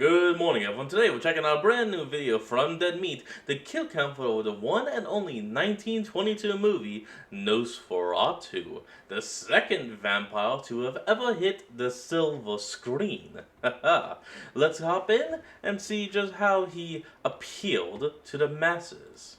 Good morning, everyone. Today we're checking out a brand new video from Dead Meat, the kill count for the one and only 1922 movie Nosferatu, the second vampire to have ever hit the silver screen. Let's hop in and see just how he appealed to the masses.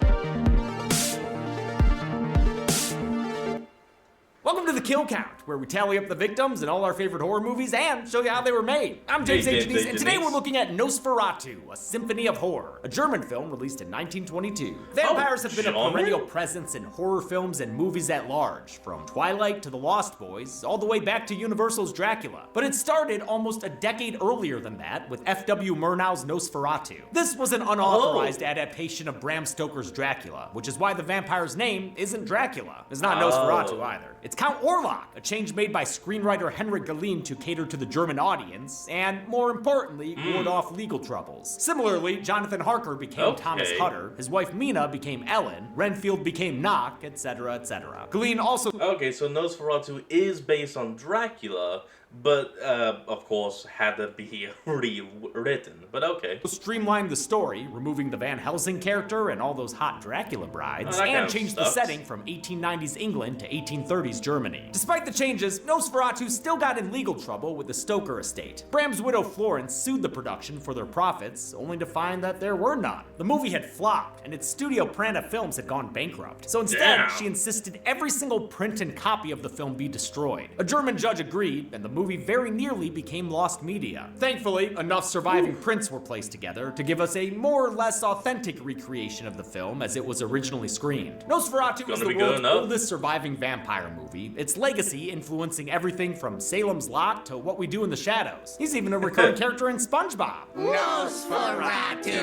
Welcome to the Kill Count, where we tally up the victims in all our favorite horror movies and show you how they were made. I'm James H. Denise, and today we're looking at Nosferatu, a symphony of horror, a German film released in 1922. Vampires have been a perennial presence in horror films and movies at large, from Twilight to The Lost Boys, all the way back to Universal's Dracula. But it started almost a decade earlier than that with F.W. Murnau's Nosferatu. This was an unauthorized adaptation of Bram Stoker's Dracula, which is why the vampire's name isn't Dracula. It's not Nosferatu either. It's Count Orlok, a change made by screenwriter Henrik Galeen to cater to the German audience, and more importantly, ward off legal troubles. Similarly, Jonathan Harker became Thomas Hutter, his wife Mina became Ellen, Renfield became Nock, etc., etc. Galeen also... Okay, so Nosferatu is based on Dracula, but, of course, had to be rewritten. But okay. Streamlined the story, removing the Van Helsing character and all those hot Dracula brides, and changed the setting from 1890s England to 1830s Germany. Despite the changes, Nosferatu still got in legal trouble with the Stoker estate. Bram's widow Florence sued the production for their profits, only to find that there were none. The movie had flopped, and its studio Prana Films had gone bankrupt. So instead, she insisted every single print and copy of the film be destroyed. A German judge agreed, and the movie very nearly became lost media. Thankfully, enough surviving prints were placed together to give us a more or less authentic recreation of the film as it was originally screened. Nosferatu is the world's oldest surviving vampire movie, its legacy influencing everything from Salem's Lot to What We Do in the Shadows. He's even a recurring character in SpongeBob. Nosferatu!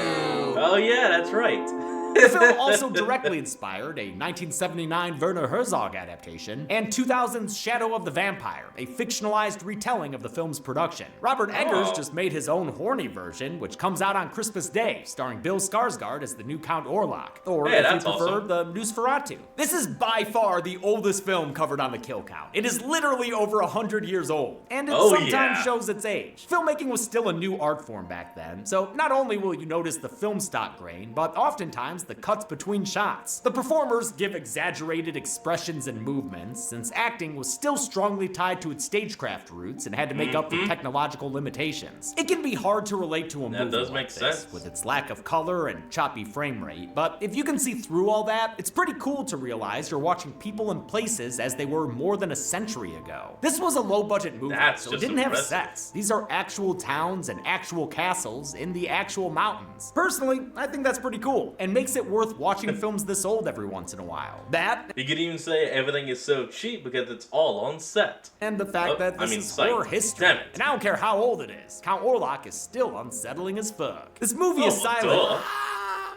Oh yeah, that's right. The film also directly inspired a 1979 Werner Herzog adaptation and 2000's Shadow of the Vampire, a fictionalized retelling of the film's production. Robert Eggers just made his own horny version, which comes out on Christmas Day, starring Bill Skarsgård as the new Count Orlok, or if you prefer, the Nosferatu. This is by far the oldest film covered on the Kill Count. It is literally over 100 years old, and it sometimes shows its age. Filmmaking was still a new art form back then, so not only will you notice the film stock grain, but oftentimes the cuts between shots. The performers give exaggerated expressions and movements, since acting was still strongly tied to its stagecraft roots and had to make up for technological limitations. It can be hard to relate to a movie like this, with its lack of color and choppy frame rate, but if you can see through all that, it's pretty cool to realize you're watching people and places as they were more than a century ago. This was a low-budget movie, so it didn't have sets. These are actual towns and actual castles in the actual mountains. Personally, I think that's pretty cool, and makes it worth watching films this old every once in a while. That... You could even say everything is so cheap because it's all on set. And the fact that this is horror history. Damn it. And I don't care how old it is, Count Orlok is still unsettling as fuck. This movie is silent,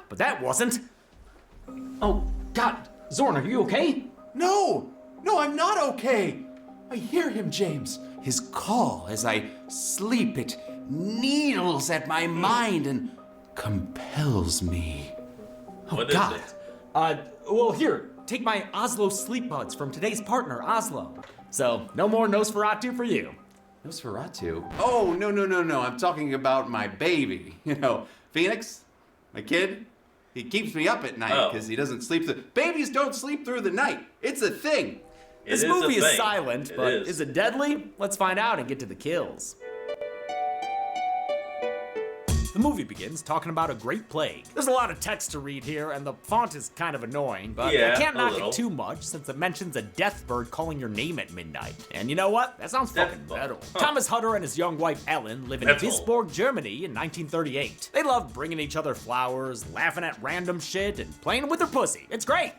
but that wasn't. Oh, God. Zorn, are you okay? No, I'm not okay. I hear him, James. His call as I sleep, it needles at my mind and compels me. What is it? Well, here, take my Oslo sleep buds from today's partner, Oslo. So, no more Nosferatu for you. Nosferatu? Oh, no. I'm talking about my baby. You know, Phoenix, my kid. He keeps me up at night because he doesn't sleep. Babies don't sleep through the night. It's a thing. This movie is silent, but is it deadly? Let's find out and get to the kills. The movie begins talking about a great plague. There's a lot of text to read here, and the font is kind of annoying, but I can't knock it too much since it mentions a death bird calling your name at midnight. And you know what? That sounds fucking metal. Thomas Hutter and his young wife Ellen live in Wisborg, Germany in 1938. They love bringing each other flowers, laughing at random shit, and playing with their pussy. It's great.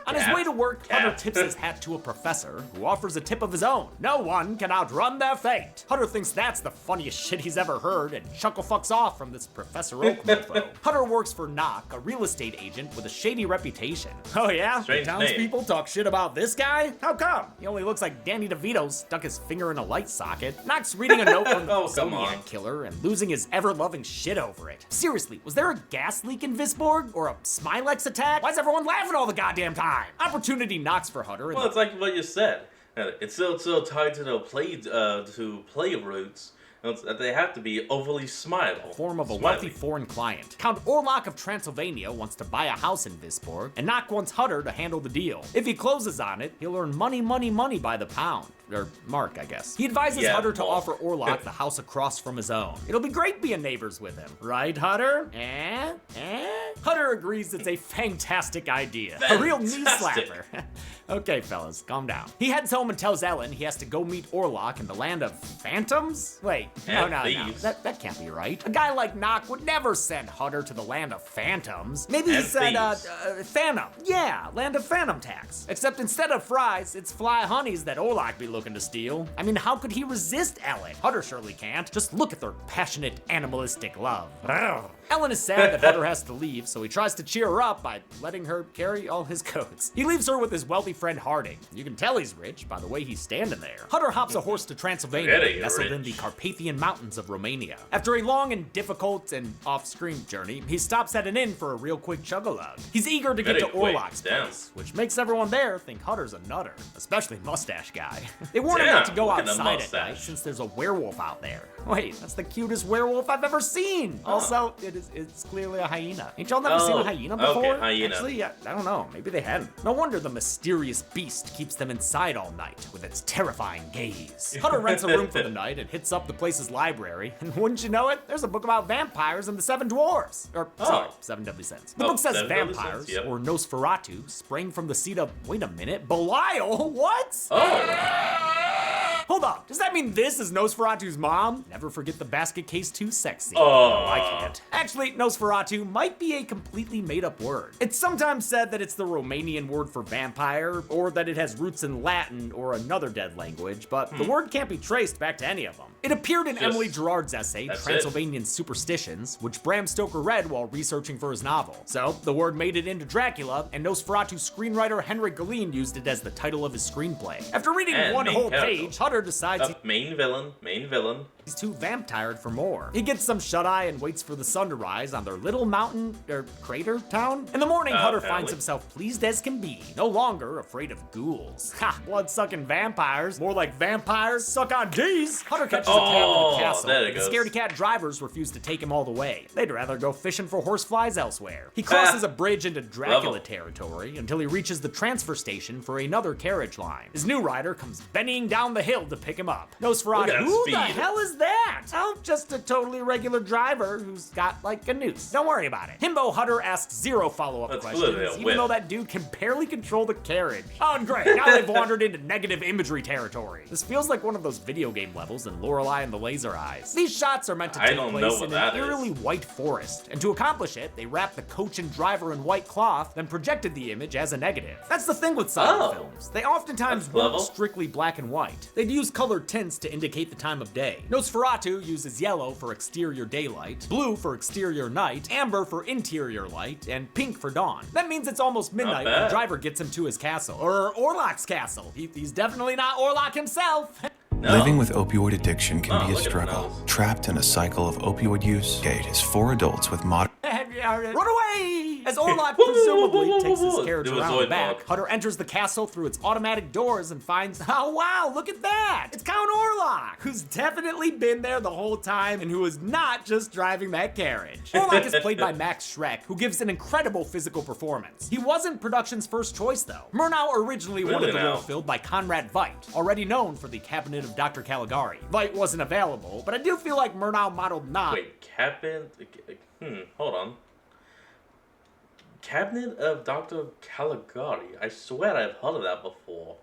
On his way to work, Hutter tips his hat to a professor, who offers a tip of his own. No one can outrun their fate. Hutter thinks that's the funniest shit he's ever heard, and chuckle fucks off from this Professor Oak mofo. Hutter works for Nock, a real estate agent with a shady reputation. Oh yeah? The townspeople talk shit about this guy? How come? He only looks like Danny DeVito stuck his finger in a light socket. Nock's reading a note from the Zodiac Killer and losing his ever-loving shit over it. Seriously, was there a gas leak in Wisborg? Or a Smilex attack? Why is everyone laughing all the goddamn time? Opportunity knocks for Hutter. Well, it's like what you said. It's so tied to the play roots They have to be overly smiley. Form of a wealthy foreign client. Count Orlok of Transylvania wants to buy a house in Vispor, and Nock wants Hutter to handle the deal. If he closes on it, he'll earn money by the pound. Or mark, I guess. He advises Hutter to offer Orlok the house across from his own. It'll be great being neighbors with him. Right, Hutter? Hutter agrees it's a fantastic idea. A real knee slapper. Okay, fellas, calm down. He heads home and tells Ellen he has to go meet Orlok in the land of phantoms? Wait, no. That can't be right. A guy like Nock would never send Hutter to the land of phantoms. Maybe he said, Phantom. Yeah, land of Phantom Tax. Except instead of fries, it's fly honeys that Orlok be looking to steal. I mean, how could he resist Ellen? Hutter surely can't. Just look at their passionate, animalistic love. Ugh. Ellen is sad that Hutter has to leave, so he tries to cheer her up by letting her carry all his coats. He leaves her with his wealthy friend Harding. You can tell he's rich by the way he's standing there. Hutter hops a horse to Transylvania, nestled in the Carpathian Mountains of Romania. After a long and difficult and off-screen journey, he stops at an inn for a real quick chug-a-lug. He's eager to get to Orlok's place, which makes everyone there think Hutter's a nutter, especially Mustache Guy. They warn him not to go outside at night since there's a werewolf out there. Wait, that's the cutest werewolf I've ever seen. Also, it's clearly a hyena. Ain't y'all never seen a hyena before? Okay, hyena. Actually, I don't know. Maybe they hadn't. No wonder the mysterious beast keeps them inside all night with its terrifying gaze. Hutter rents a room for the night and hits up the place's library. And wouldn't you know it, there's a book about vampires and the Seven Dwarfs. Sorry, Seven Deadly Sins. The book says vampires, or Nosferatu, sprang from the seed of, wait a minute, Belial? What? Hold up, does that mean this is Nosferatu's mom? Never forget the basket case 2 sex scene. I can't. Actually, Nosferatu might be a completely made-up word. It's sometimes said that it's the Romanian word for vampire, or that it has roots in Latin or another dead language, but the word can't be traced back to any of them. It appeared in Emily Gerard's essay, Transylvanian Superstitions, which Bram Stoker read while researching for his novel. So, the word made it into Dracula, and Nosferatu screenwriter Henrik Galeen used it as the title of his screenplay. After reading one whole page, Hutter decides main villain. He's too vamp-tired for more. He gets some shut-eye and waits for the sun to rise on their little mountain, crater town. In the morning, Hutter finds himself pleased as can be, no longer afraid of ghouls. Ha! Blood-sucking vampires. More like vampires suck on D's. Hutter catches a cab in the castle, but the scaredy-cat drivers refuse to take him all the way. They'd rather go fishing for horseflies elsewhere. He crosses a bridge into Dracula territory until he reaches the transfer station for another carriage line. His new rider comes bending down the hill to pick him up. Nosferatu, who the hell is that? Oh, just a totally regular driver who's got like a noose. Don't worry about it. Himbo Hutter asks 0 follow-up questions, even though that dude can barely control the carriage. Oh, and great, now they've wandered into negative imagery territory. This feels like one of those video game levels in Lorelei and the Laser Eyes. These shots are meant to take place in an eerily white forest, and to accomplish it, they wrap the coach and driver in white cloth, then projected the image as a negative. That's the thing with silent films. They oftentimes weren't strictly black and white. They'd use colored tints to indicate the time of day. Nosferatu uses yellow for exterior daylight, blue for exterior night, amber for interior light, and pink for dawn. That means it's almost midnight when the driver gets him to his castle. Or Orlok's castle. He's definitely not Orlok himself. Living with opioid addiction can be a struggle. Trapped in a cycle of opioid use, Gate is 4 adults with moderate... Run away! As Orlok presumably takes his carriage around the back, Hutter enters the castle through its automatic doors and finds, oh wow, look at that! It's Count Orlok, who's definitely been there the whole time and who is not just driving that carriage. Orlok is played by Max Schreck, who gives an incredible physical performance. He wasn't production's first choice though. Murnau originally wanted the role filled by Conrad Veidt, already known for the Cabinet of Dr. Caligari. Veidt wasn't available, but I do feel like Murnau modeled not. Wait, hold on. Cabinet of Dr. Caligari. I swear I've heard of that before.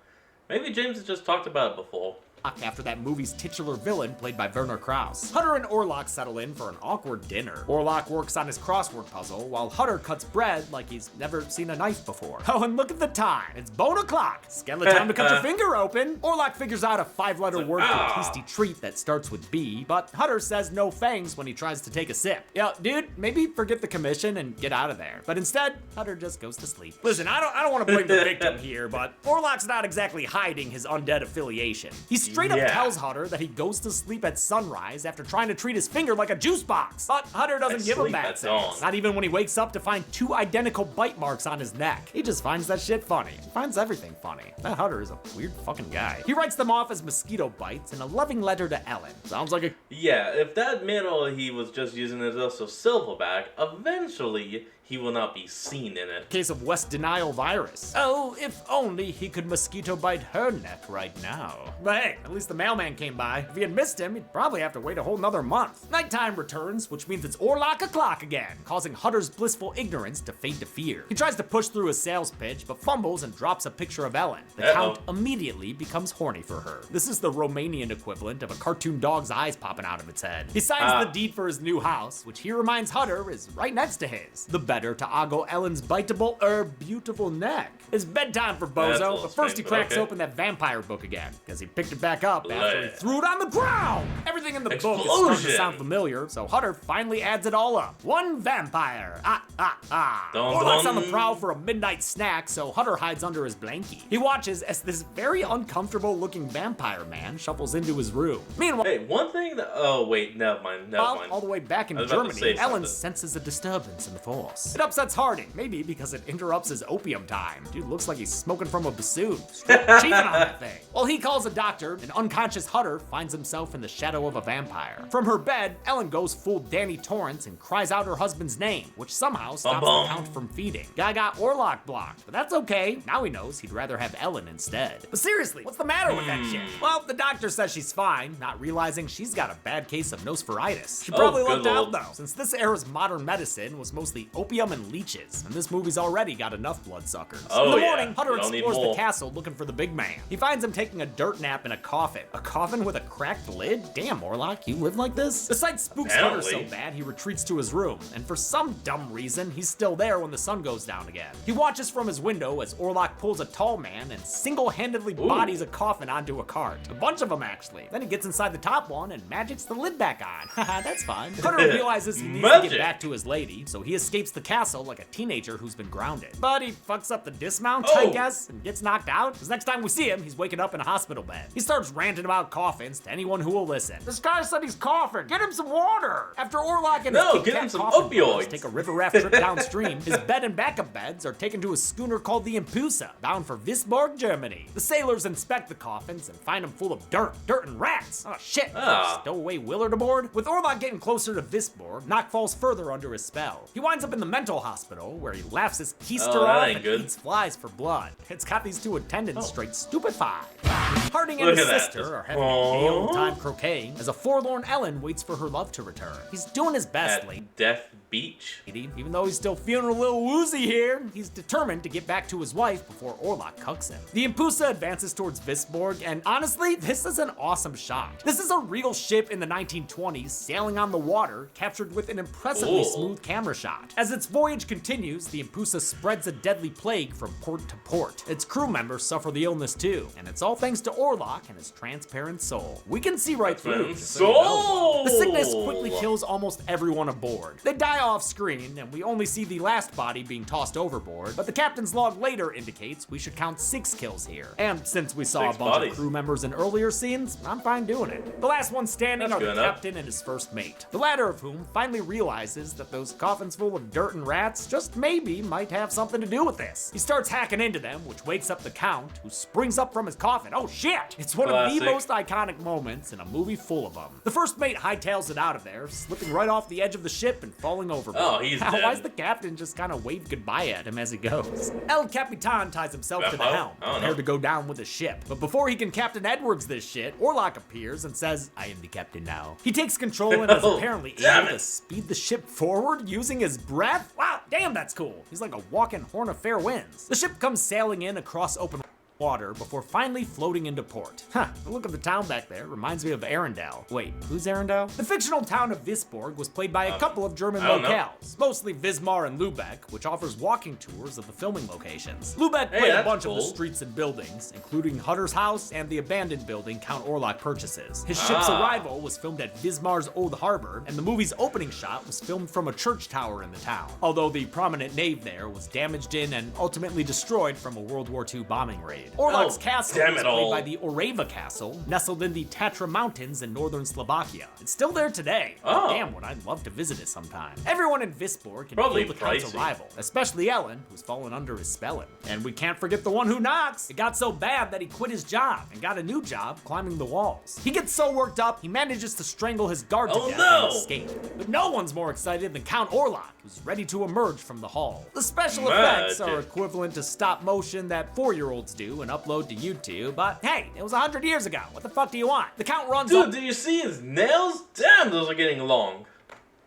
Maybe James has just talked about it before. After that movie's titular villain, played by Werner Krauss. Hutter and Orlok settle in for an awkward dinner. Orlok works on his crossword puzzle, while Hutter cuts bread like he's never seen a knife before. Oh, and look at the time. It's bone o'clock. Schedule time to cut your finger open. Orlok figures out a 5-letter word for tasty treat that starts with B, but Hutter says no thanks when he tries to take a sip. Yeah, dude, maybe forget the commission and get out of there. But instead, Hutter just goes to sleep. Listen, I don't want to blame the victim here, but Orlok's not exactly hiding his undead affiliation. He's straight up tells Hutter that he goes to sleep at sunrise after trying to treat his finger like a juice box. But Hutter doesn't give him that sense. Not even when he wakes up to find 2 identical bite marks on his neck. He just finds that shit funny. He finds everything funny. That Hutter is a weird fucking guy. He writes them off as mosquito bites in a loving letter to Ellen. Sounds like a... Yeah, if that middle he was just using it as a silverback, eventually he will not be seen in it. Case of West Denial virus. Oh, if only he could mosquito bite her neck right now. But hey, at least the mailman came by. If he had missed him, he'd probably have to wait a whole nother month. Nighttime returns, which means it's Orlok o'clock again, causing Hutter's blissful ignorance to fade to fear. He tries to push through his sales pitch, but fumbles and drops a picture of Ellen. The Count immediately becomes horny for her. This is the Romanian equivalent of a cartoon dog's eyes popping out of its head. He signs the deed for his new house, which he reminds Hutter is right next to his. The better to ogle Ellen's biteable, beautiful neck. It's bedtime for Bozo, but first he cracks open that vampire book again, because he picked it back up after he threw it on the ground. Everything in the book is starting to sound familiar, so Hutter finally adds it all up. 1 vampire. Orlok's on the prowl for a midnight snack, so Hutter hides under his blankie. He watches as this very uncomfortable looking vampire man shuffles into his room. Meanwhile, hey, one thing that... Oh, wait, never mind. all the way back in Germany, Ellen senses a disturbance in the force. It upsets Harding, maybe because it interrupts his opium time. Dude looks like he's smoking from a bassoon. Straight cheating on that thing. While he calls a doctor, an unconscious Hutter finds himself in the shadow of a vampire. From her bed, Ellen goes full Danny Torrance and cries out her husband's name, which somehow stops the Count from feeding. Guy got Orlok blocked, but that's okay. Now he knows he'd rather have Ellen instead. But seriously, what's the matter with that shit? Well, the doctor says she's fine, not realizing she's got a bad case of nospheritis. She probably lucked out though, since this era's modern medicine was mostly opium and leeches, and this movie's already got enough bloodsuckers. In the morning, Hutter explores the castle looking for the big man. He finds him taking a dirt nap in a coffin. A coffin with a cracked lid? Damn, Orlok, you live like this? The sight spooks Hutter so bad he retreats to his room, and for some dumb reason, he's still there when the sun goes down again. He watches from his window as Orlok pulls a tall man and single-handedly bodies a coffin onto a cart. A bunch of them, actually. Then he gets inside the top one and magics the lid back on. Haha, that's fine. Hutter realizes he needs to get back to his lady, so he escapes the castle like a teenager who's been grounded. But he fucks up the dismount, I guess, and gets knocked out, because next time we see him, he's waking up in a hospital bed. He starts ranting about coffins to anyone who will listen. This guy said he's coughing. Get him some water! After Orlok and his get him some opioids. Take a river raft trip downstream, his bed and backup beds are taken to a schooner called the Impusa, bound for Wisborg, Germany. The sailors inspect the coffins and find them full of dirt and rats. Oh shit, stowaway Willard aboard? With Orlok getting closer to Wisborg, Nock falls further under his spell. He winds up in the mental hospital, where he laughs his keister off and eats flies for blood. It's got these 2 attendants straight stupefied. Harding and his sister are having a gay old time croquet as a forlorn Ellen waits for her love to return. He's doing his best lately. Death Beach. Even though he's still feeling a little woozy here, he's determined to get back to his wife before Orlok cucks him. The Impusa advances towards Wisborg, and honestly, this is an awesome shot. This is a real ship in the 1920s sailing on the water, captured with an impressively smooth camera shot. As its voyage continues, the Impusa spreads a deadly plague from port to port. Its crew members suffer the illness too, and it's all thanks to Orlok and his transparent soul. We can see right through. Soul! The sickness quickly kills almost everyone aboard. They die off screen, and we only see the last body being tossed overboard, but the captain's log later indicates we should count 6 kills here. And since we saw a bunch of crew members in earlier scenes, I'm fine doing it. The last ones standing are the captain and his first mate, the latter of whom finally realizes that those coffins full of dirt and rats just maybe might have something to do with this. He starts hacking into them, which wakes up the Count, who springs up from his coffin. Oh shit! It's one of the most iconic moments in a movie full of them. The first mate hightails it out of there, slipping right off the edge of the ship and falling overboard. Oh, he's dead. Why's the captain just kind of wave goodbye at him as he goes? El Capitan ties himself to the helm, prepared to go down with the ship. But before he can Captain Edwards this shit, Orlok appears and says, "I am the captain now." He takes control and is apparently able to speed the ship forward using his breath. Wow, damn, that's cool. He's like a walking horn of fair winds. The ship comes sailing in across open water before finally floating into port. The look of the town back there reminds me of Arendelle. Wait, who's Arendelle? The fictional town of Wisborg was played by a couple of German locales, mostly Wismar and Lübeck, which offers walking tours of the filming locations. Lübeck played a bunch of the streets and buildings, including Hutter's house and the abandoned building Count Orlok purchases. His ship's arrival was filmed at Wismar's Old Harbor, and the movie's opening shot was filmed from a church tower in the town, although the prominent nave there was damaged in and ultimately destroyed from a World War II bombing raid. Orlok's Oh, castle damn is it played all. by the Orava Castle, nestled in the Tatra Mountains in northern Slovakia. It's still there today. Oh. Damn, would I love to visit it sometime. Everyone in Visborg can Probably feel the Count's pricey. arrival, especially Ellen, who's fallen under his spelling. And we can't forget the one who knocks. It got so bad that he quit his job and got a new job climbing the walls. He gets so worked up, he manages to strangle his guard to Oh, death no. and escape. But no one's more excited than Count Orlok, who's ready to emerge from the hall. The special effects are Magic. equivalent to stop motion that 4-year-olds do and upload to YouTube, but hey, it was 100 years ago. What the fuck do you want? The Count runs Dude, up did you see his nails? Damn, those are getting long.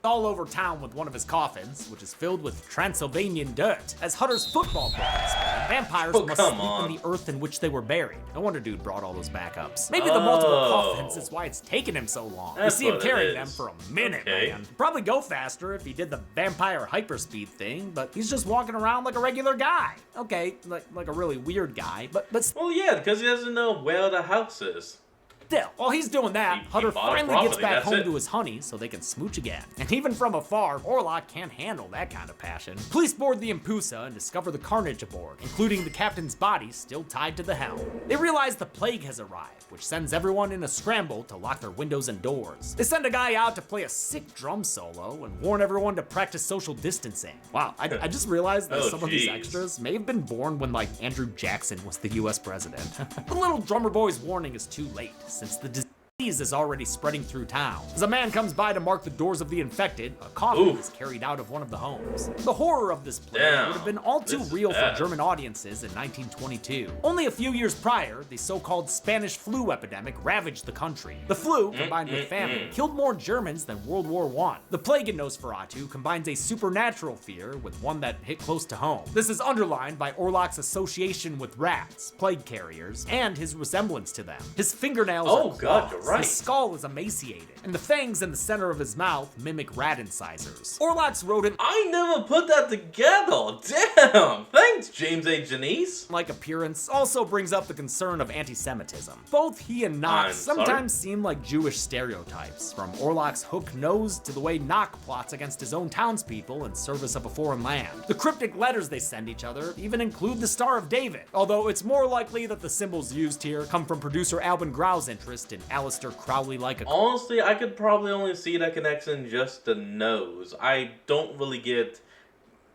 all over town with one of his coffins, which is filled with Transylvanian dirt. As Hutter's football book explained, vampires Oh, must come sleep on. in the earth in which they were buried. No wonder dude brought all those backups. Maybe the multiple Oh. coffins is why it's taken him so long. That's we see him what it carrying is. them for a minute, Okay. man. Probably go faster if he did the vampire hyperspeed thing, but he's just walking around like a regular guy. Okay, like a really weird guy, but Well, yeah, because he doesn't know where the house is. still, while he's doing that, He Hutter bought it finally gets properly, back that's home it. to his honey so they can smooch again. And even from afar, Orlok can't handle that kind of passion. Police board the Impusa and discover the carnage aboard, including the captain's body still tied to the helm. They realize the plague has arrived, which sends everyone in a scramble to lock their windows and doors. They send a guy out to play a sick drum solo and warn everyone to practice social distancing. Wow, I just realized that Oh, some of these jeez. extras may have been born when, like, Andrew Jackson was the US president. The little drummer boy's warning is too late, since the disease is already spreading through town. As a man comes by to mark the doors of the infected, a coffin Oof. is carried out of one of the homes. The horror of this plague Damn, would have been all too this is real for bad. German audiences in 1922. Only a few years prior, the so-called Spanish flu epidemic ravaged the country. The flu, combined with famine, killed more Germans than World War I. The plague in Nosferatu combines a supernatural fear with one that hit close to home. This is underlined by Orlok's association with rats, plague carriers, and his resemblance to them. His fingernails Oh, are God, claws. you're right. His skull is emaciated, and the fangs in the center of his mouth mimic rat incisors. Orlok's rodent I never put that together. Damn. Thanks, James A. Janice. like appearance also brings up the concern of anti-Semitism. Both he and Nock I'm sometimes seem like Jewish stereotypes, from Orlok's hook nose to the way Nock plots against his own townspeople in service of a foreign land. The cryptic letters they send each other even include the Star of David, although it's more likely that the symbols used here come from producer Alvin Grau's interest in Aleister Crowley like a Honestly, I could probably only see that connection just the nose. I don't really get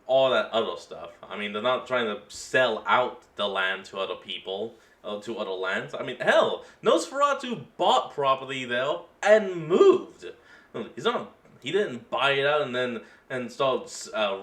all that other stuff. I mean, they're not trying to sell out the land to other people, to other lands. I mean, hell, Nosferatu bought property there and moved. He didn't buy it out and then start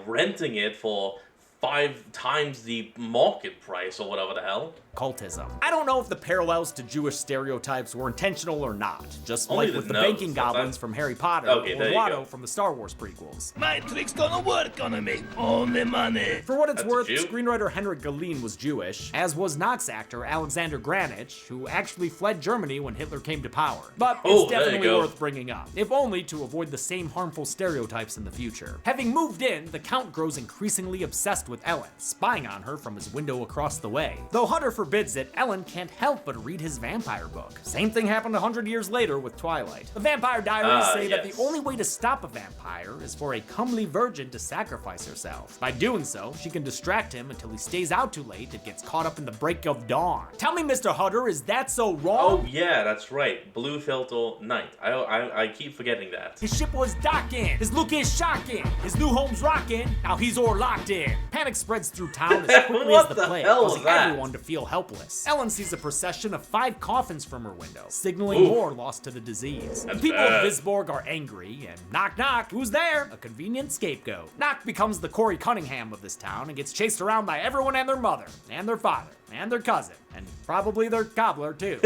renting it for 5 times the market price or whatever the hell. cultism. I don't know if the parallels to Jewish stereotypes were intentional or not, just Only like the with the nose, banking sometimes. goblins from Harry Potter Okay, or there you Watto go. from the Star Wars prequels. My trick's gonna work, gonna make all the money. For what it's That's a worth, Jew? screenwriter Henrik Galeen was Jewish, as was Knox actor Alexander Granich, who actually fled Germany when Hitler came to power. But Oh, it's there you definitely go. worth bringing up, if only to avoid the same harmful stereotypes in the future. Having moved in, the Count grows increasingly obsessed with Ellen, spying on her from his window across the way. Though Hutter forbids it, Ellen can't help but read his vampire book. Same thing happened 100 years later with Twilight. The Vampire Diaries say that yes. the only way to stop a vampire is for a comely virgin to sacrifice herself. By doing so, she can distract him until he stays out too late and gets caught up in the break of dawn. Tell me, Mr. Hutter, is that so wrong? Oh yeah, that's right. Blue Filter Night. I keep forgetting that. His ship was docking, his look is shocking, his new home's rocking, now he's all locked in. Panic spreads through town as quickly as What the the plague, hell was causing that? everyone to feel helpless. Ellen sees a procession of 5 coffins from her window, signaling Oof. more lost to the disease. That's The people bad. of Visborg are angry, and knock knock, who's there? A convenient scapegoat. Knock becomes the Corey Cunningham of this town and gets chased around by everyone and their mother, and their father, and their cousin, and probably their cobbler too.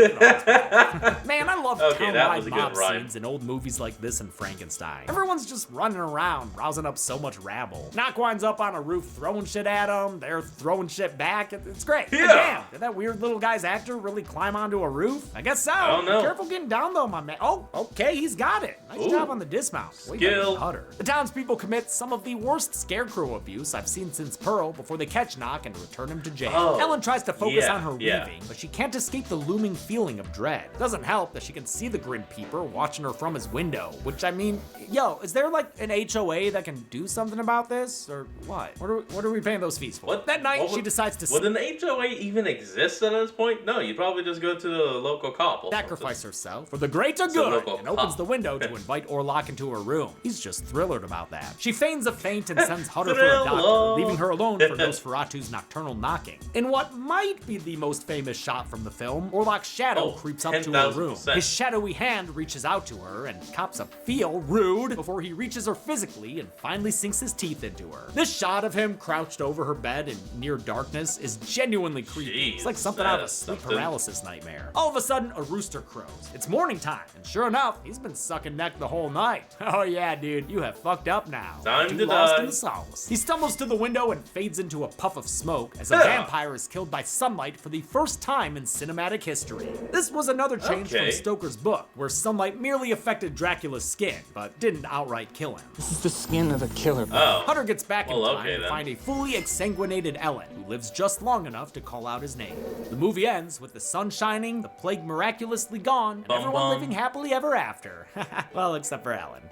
Man, I love Okay, that was town-wide a good mob rhyme. scenes in old movies like this and Frankenstein. Everyone's just running around, rousing up so much rabble. Knock winds up on a roof throwing shit at them, they're throwing shit back. It's great. But Yeah. damn, did that weird little guy's actor really climb onto a roof? I guess so. don't know. Be careful getting down though, my man. Oh, okay, he's got it. Nice Ooh. job on the dismount. Way better than Skill. Hutter. The townspeople commit some of the worst scarecrow abuse I've seen since Pearl before they catch Knock and return him to jail. Oh. Ellen tries to to focus on her yeah. weaving, but she can't escape the looming feeling of dread. Doesn't help that she can see the Grim Peeper watching her from his window, which I mean, yo, is there like an HOA that can do something about this, or what? What are we paying those fees for? What? That night, What she would- decides to Would an HOA even exist at this point? No, you'd probably just go to the local cop or sacrifice herself for the greater So good local and opens cop. the window to invite Orlok into her room. He's just thrillered about that. She feigns a faint and sends Hutter for a doctor, Thriller. leaving her alone for Nosferatu's nocturnal knocking. In what might be the most famous shot from the film, Orlok's shadow Oh, creeps up to her room. 10,000%. His shadowy hand reaches out to her and cops a feel rude before he reaches her physically and finally sinks his teeth into her. This shot of him crouched over her bed in near darkness is genuinely creepy. It's like Jeez, something out of a that is sleep something. paralysis nightmare. All of a sudden, a rooster crows. It's morning time, and sure enough, he's been sucking neck the whole night. Oh yeah, dude, you have fucked up now. Time Too to lost die. in the sauce. He stumbles to the window and fades into a puff of smoke as a vampire is killed by sunlight for the first time in cinematic history. This was another change Okay. from Stoker's book, where sunlight merely affected Dracula's skin, but didn't outright kill him. This is the skin of a killer. Oh. Hutter gets back in Well, time okay, to then. find a fully exsanguinated Ellen, who lives just long enough to call out his name. The movie ends with the sun shining, the plague miraculously gone, and Bum, everyone bum. living happily ever after. Well, except for Ellen.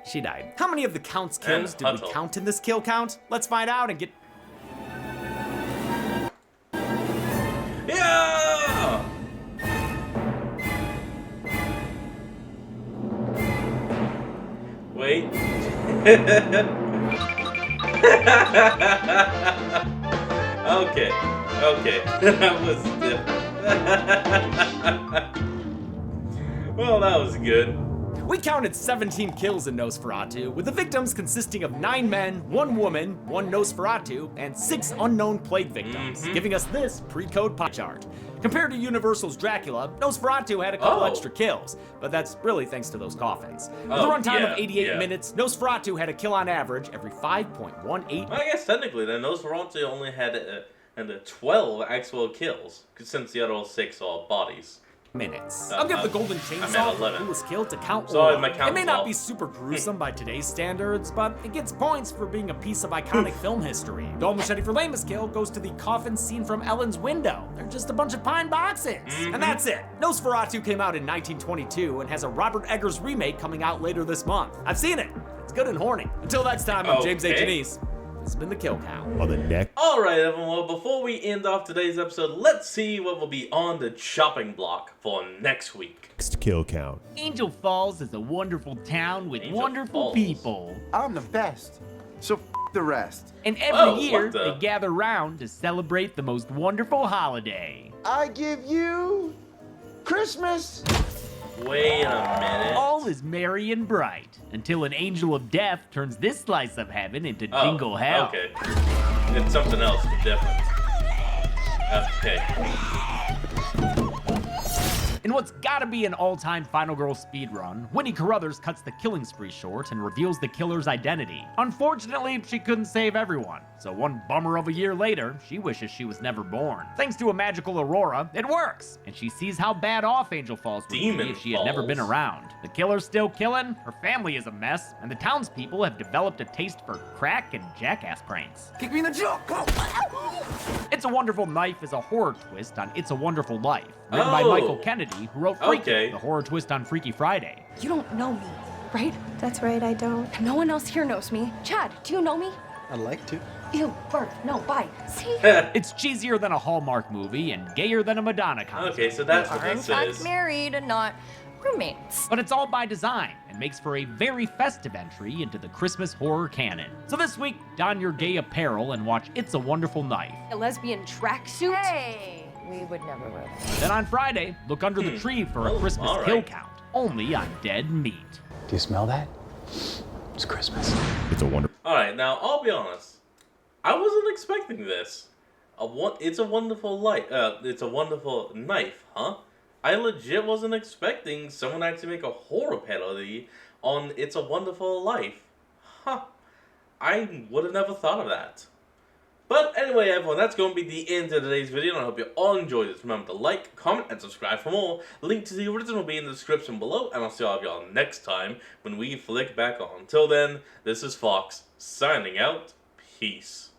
She died. How many of the Count's kills And did we Huttle. count in this kill count? Let's find out and get... Yeah! Wait. Okay. That was Well, that was good. We counted 17 kills in Nosferatu, with the victims consisting of 9 men, 1 woman, 1 Nosferatu, and 6 unknown plague victims, giving us this pre-code pie chart. Compared to Universal's Dracula, Nosferatu had a couple Oh. extra kills, but that's really thanks to those coffins. With Oh, a runtime yeah, of 88 yeah. minutes, Nosferatu had a kill on average every 5.18 I guess technically then Nosferatu only had 12 actual kills, since the other 6 are bodies. minutes. I'll give the golden I meant chainsaw 11. who was killed to count Sorry, Orlok. my count It may was not off. be super gruesome by today's standards, but it gets points for being a piece of iconic film history. Dole Machete for lamest kill goes to the coffin scene from Ellen's window. They're just a bunch of pine boxes. And that's it. Nosferatu came out in 1922 and has a Robert Eggers remake coming out later this month. I've seen it. It's good and horny. Until next time, I'm James A. Okay. Janice. This has been the Kill Count. On the next. Alright everyone, well before we end off today's episode, let's see what will be on the chopping block for next week. Kill count. Angel Falls is a wonderful town with Angel wonderful Falls. people. I'm the best. So the rest. And every Oh, year, what the- they gather round to celebrate the most wonderful holiday. I give you Christmas. Wait a minute. All is merry and bright, until an angel of death turns this slice of heaven into dingle hell. Okay. It's something else, but different. Okay. In what's gotta be an all-time Final Girl speedrun, Winnie Carruthers cuts the killing spree short and reveals the killer's identity. Unfortunately, she couldn't save everyone, so one bummer of a year later, she wishes she was never born. Thanks to a magical Aurora, it works, and she sees how bad off Angel Falls would Demon be if she had never been Falls. around. The killer's still killing, her family is a mess, and the townspeople have developed a taste for crack and jackass pranks. Kick me in the jaw. Go. It's a Wonderful Knife is a horror twist on It's a Wonderful Life, written by Oh. Michael Kennedy, who wrote Freaky, Okay. the horror twist on Freaky Friday. You don't know me, right? That's right, I don't. No one else here knows me. Chad, do you know me? I'd like to. Ew, Bert, no, bye. See? It's cheesier than a Hallmark movie and gayer than a Madonna concert. Okay, so that's what Are in this fact is. married and not roommates. But it's all by design and makes for a very festive entry into the Christmas horror canon. So this week, don your gay apparel and watch It's a Wonderful Knife. A lesbian tracksuit? Hey, we would never wear that. Then on Friday, look under the tree for a Oh, Christmas all right. kill count, only on Dead Meat. Do you smell that? It's Christmas. It's a wonder. Alright, now I'll be honest. I wasn't expecting this. It's a wonderful light. It's a wonderful knife, huh? I legit wasn't expecting someone to actually make a horror parody on It's a Wonderful Life. Huh. I would have never thought of that. But anyway, everyone, that's going to be the end of today's video, and I hope you all enjoyed this. Remember to like, comment, and subscribe for more. Link to the original will be in the description below, and I'll see all of y'all next time when we flick back on. Till then, this is Fox, signing out. Peace.